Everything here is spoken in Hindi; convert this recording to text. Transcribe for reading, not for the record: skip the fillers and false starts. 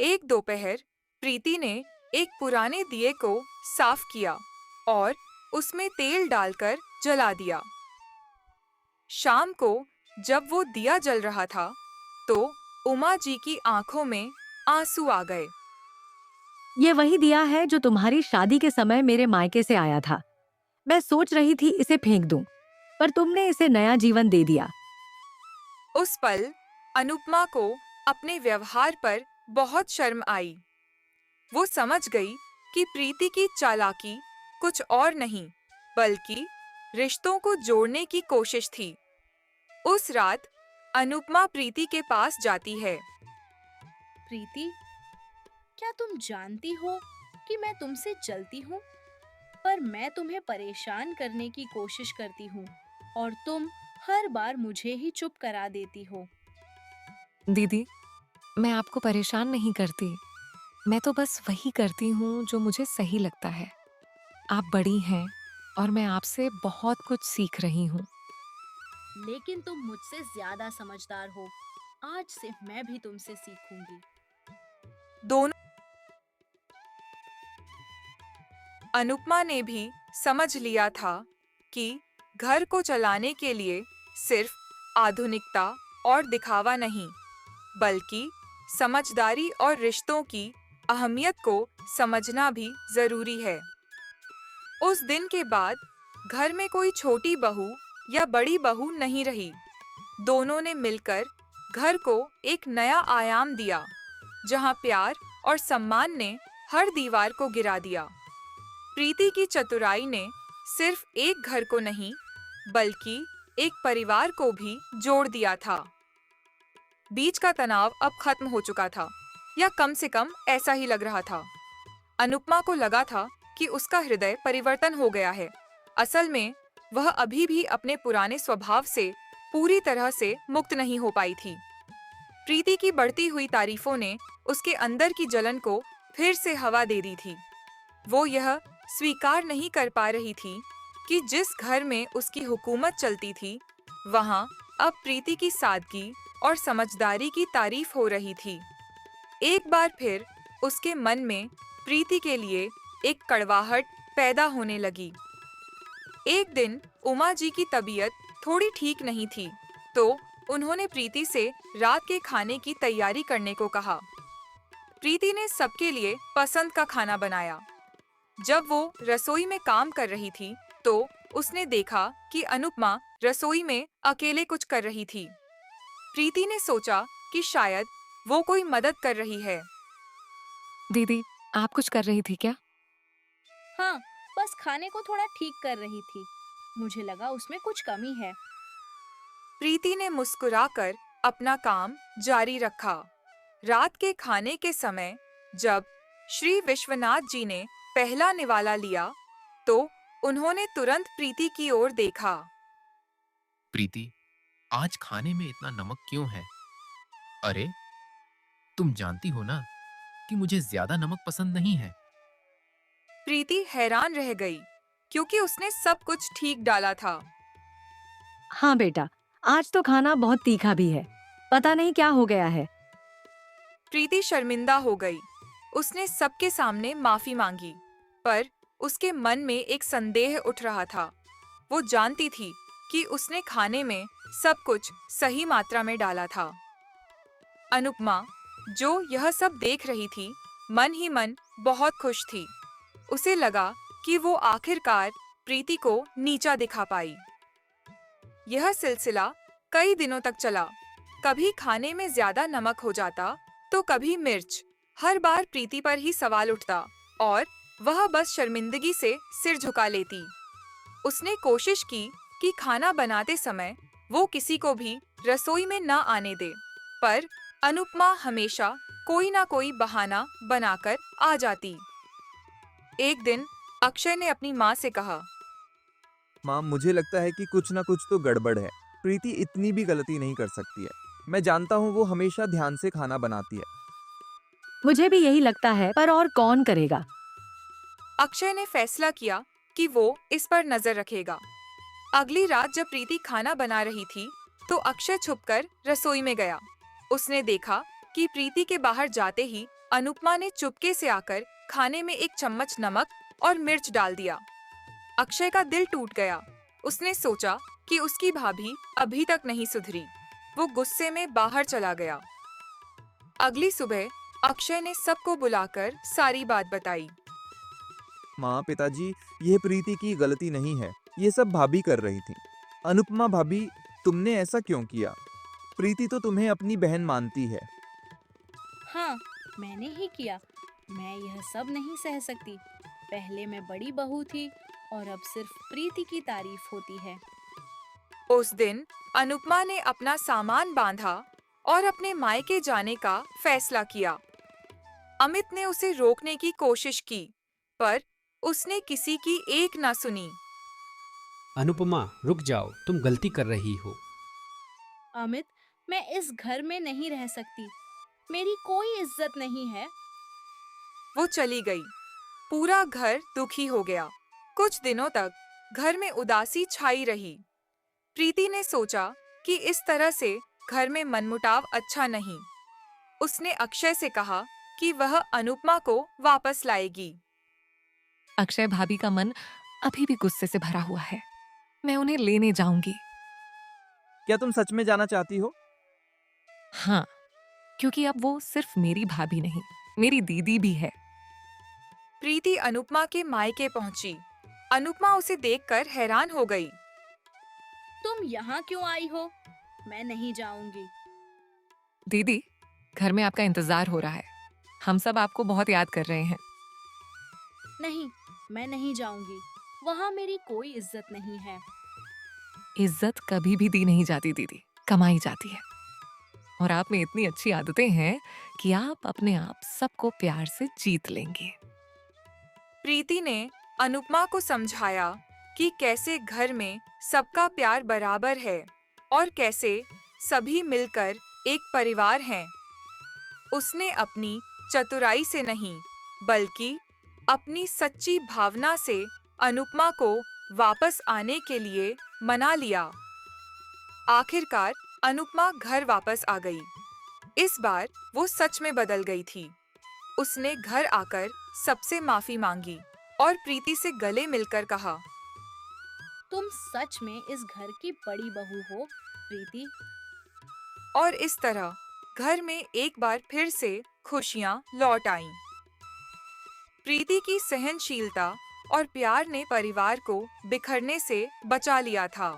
एक दोपहर प्रीति ने एक पुराने दिए को साफ किया और उसमें तेल डालकर जला दिया। शाम को जब वो दिया जल रहा था, तो उमा जी की आंखों में आंसू आ गए। ये वही दिया है जो तुम्हारी शादी के समय मेरे मायके से आया था। मैं सोच रही थी इसे फेंक दूं, पर तुमने इसे नया जीवन दे दिया। उस पल अनुपमा को अपने व्यवहार पर बहुत शर्म आई। वो समझ गई कि प्रीति की चालाकी कुछ और नहीं, बल्कि रिश्तों को जोड़ने की कोशिश थी। उस रात अनुपमा प्रीति के पास जाती है। प्रीति, क्या तुम जानती हो कि मैं तुमसे जलती हूँ? पर मैं तुम्हें परेशान करने की कोशिश करती हूँ और तुम हर बार मुझे ही चुप करा देती हो। दीदी, मैं आपको परेशान नहीं करती। मैं तो बस वही करती हूँ जो मुझे सही लगता है। आप बड़ी हैं और मैं आपसे बहुत कुछ सीख रही हूँ। लेकिन तुम मुझसे ज्यादा समझदार हो। आज से मैं भी तुमसे सीखूंगी। दोनों अनुपमा ने भी समझ लिया था कि घर को चलाने के लिए सिर्फ आधुनिकता और दिखावा नहीं, बल्कि समझदारी और रिश्तों की अहमियत को समझना भी जरूरी है। उस दिन के बाद घर में कोई छोटी बहू या बड़ी बहू नहीं रही। दोनों ने मिलकर घर को एक नया आयाम दिया, जहां प्यार और सम्मान ने हर दीवार को गिरा दिया। प्रीति की चतुराई ने सिर्फ एक घर को नहीं, बल्कि एक परिवार को भी जोड़ दिया था। बीच का तनाव अब खत्म हो चुका था, या कम से कम ऐसा ही लग रहा था। अनुपमा को लगा था कि उसका हृदय परिवर्तन हो गया है। असल में वह अभी भी अपने पुराने स्वभाव से पूरी तरह से मुक्त नहीं हो पाई थी। प्रीति की बढ़ती हुई तारीफों ने उसके अंदर की जलन को फिर से हवा दे दी थी। वो यह स्वीकार नहीं कर पा रही थी कि जिस घर में उसकी हुकूमत चलती थी, वहाँ अब प्रीति की सादगी और समझदारी की तारीफ हो रही थी। एक बार फिर उसके मन में प्रीति के लिए एक कड़वाहट पैदा होने लगी। एक दिन उमा जी की तबीयत थोड़ी ठीक नहीं थी, तो उन्होंने प्रीति से रात के खाने की तैयारी करने को कहा। प्रीति ने सबके लिए पसंद का खाना बनाया। जब वो रसोई में काम कर रही थी, तो उसने देखा कि अनुपमा रसोई में अकेले कुछ कर रही थी। प्रीति ने सोचा कि शायद वो कोई मदद कर रही है। दीदी, आप कुछ कर रही थी क्या? हाँ, बस खाने को थोड़ा ठीक कर रही थी। मुझे लगा उसमें कुछ कमी है। प्रीति ने मुस्कुराकर अपना काम जारी रखा। रात के खाने के समय जब श्री विश्वनाथ जी ने पहला निवाला लिया, तो उन्होंने तुरंत प्रीति की ओर देखा। प्रीति, आज खाने में इतना नमक क्यों है? अरे, तुम जानती हो ना कि मुझे ज्यादा नमक पसंद नहीं है। प्रीति हैरान रह गई, क्योंकि उसने सब कुछ ठीक डाला था। हाँ बेटा, आज तो खाना बहुत तीखा भी है। पता नहीं क्या हो गया है। प्रीति शर्मिंदा हो गई। उसने सबके सामने माफी मांगी, पर उसके मन में एक संदेह उठ रहा था। वो जानती थी कि उसने खाने में सब कुछ सही मात्रा में डाला था। अनुपमा, जो यह सब देख रही थी, मन ही मन बहुत खुश थी। उसे लगा कि वो आखिरकार प्रीति को नीचा दिखा पाई। यह सिलसिला कई दिनों तक चला। कभी खाने में ज्यादा नमक हो जाता, तो कभी मिर्च। हर बार प्रीति पर ही सवाल उठता और वह बस शर्मिंदगी से सिर झुका लेती। उसने कोशिश की कि खाना बनाते समय वो किसी को भी रसोई में न आने दे, पर अनुपमा हमेशा कोई ना कोई बहाना बनाकर आ जाती। एक दिन अक्षय ने अपनी माँ से कहा, माँ, मुझे लगता है कि कुछ ना कुछ तो गड़बड़ है। प्रीति इतनी भी गलती नहीं कर सकती है। मैं जानता हूँ वो हमेशा ध्यान से खाना बनाती है। मुझे भी यही लगता है, पर और कौन करेगा? अक्षय ने फैसला किया कि वो इस पर नजर रखेगा। अगली रात जब प्रीति खाना बना रही थी, तो अक्षय छुपकर रसोई में गया। उसने देखा कि प्रीति के बाहर जाते ही अनुपमा ने चुपके से आकर खाने में एक चम्मच नमक और मिर्च डाल दिया। अक्षय का दिल टूट गया। उसने सोचा कि उसकी भाभी अभी तक नहीं सुधरी। वो गुस्से में बाहर चला गया। अगली सुबह अक्षय ने सबको बुलाकर सारी बात बताई। माँ, पिताजी, यह प्रीति की गलती नहीं है। ये सब भाभी कर रही थी। अनुपमा भाभी, तुमने ऐसा क्यों किया? प्रीति तो तुम्हें अपनी बहन मानती है। हाँ, मैंने ही किया। मैं यह सब नहीं सह सकती। पहले मैं बड़ी बहू थी और अब सिर्फ प्रीति की तारीफ होती है। उस दिन अनुपमा ने अपना सामान बांधा और अपने मायके जाने का फैसला किया। अमित ने उसे रोकने की कोशिश की, पर उसने किसी की एक ना सुनी। अनुपमा, रुक जाओ, तुम गलती कर रही हो। अमित, मैं इस घर में नहीं रह सकती। मेरी कोई इज्जत नहीं है। वो चली गई। पूरा घर दुखी हो गया। कुछ दिनों तक घर में उदासी छाई रही। प्रीति ने सोचा कि इस तरह से घर में मनमुटाव अच्छा नहीं। उसने अक्षय से कहा कि वह अनुपमा को वापस लाएगी। अक्षय भाभी का मन अभी भी गुस्से से भरा हुआ है। मैं उन्हें लेने जाऊंगी। क्या तुम सच में जाना चाहती हो? हाँ, क्योंकि अब वो सिर्फ मेरी भाभी नहीं, मेरी दीदी भी है। प्रीति अनुपमा के मायके पहुंची। अनुपमा उसे देखकर हैरान हो गई। तुम यहाँ क्यों आई हो? मैं नहीं जाऊंगी। दीदी, घर में आपका इंतजार हो रहा है। हम सब आपको बहुत याद कर रहे हैं। नहीं, मैं नहीं जाऊंगी। वहाँ मेरी कोई इज्जत नहीं है। इज्जत कभी भी दी नहीं जाती दीदी, कमाई जाती है। और आप में इतनी अच्छी आदतें हैं कि आप अपने आप सबको प्यार से जीत लेंगे। प्रीति ने अनुपमा को समझाया कि कैसे घर में सबका प्यार बराबर है और कैसे सभी मिलकर एक परिवार हैं। उसने अपनी चतुराई से नहीं, बल्कि अपनी सच्ची भावना से अनुपमा को वापस आने के लिए मना लिया। आखिरकार अनुपमा घर वापस आ गई। इस बार वो सच में बदल गई थी। उसने घर आकर सबसे माफी मांगी और प्रीति से गले मिलकर कहा, तुम सच में इस घर की बड़ी बहू हो, प्रीति। और इस तरह घर में एक बार फिर से खुशियां लौट आईं। प्रीति की सहनशीलता और प्यार ने परिवार को बिखरने से बचा लिया था।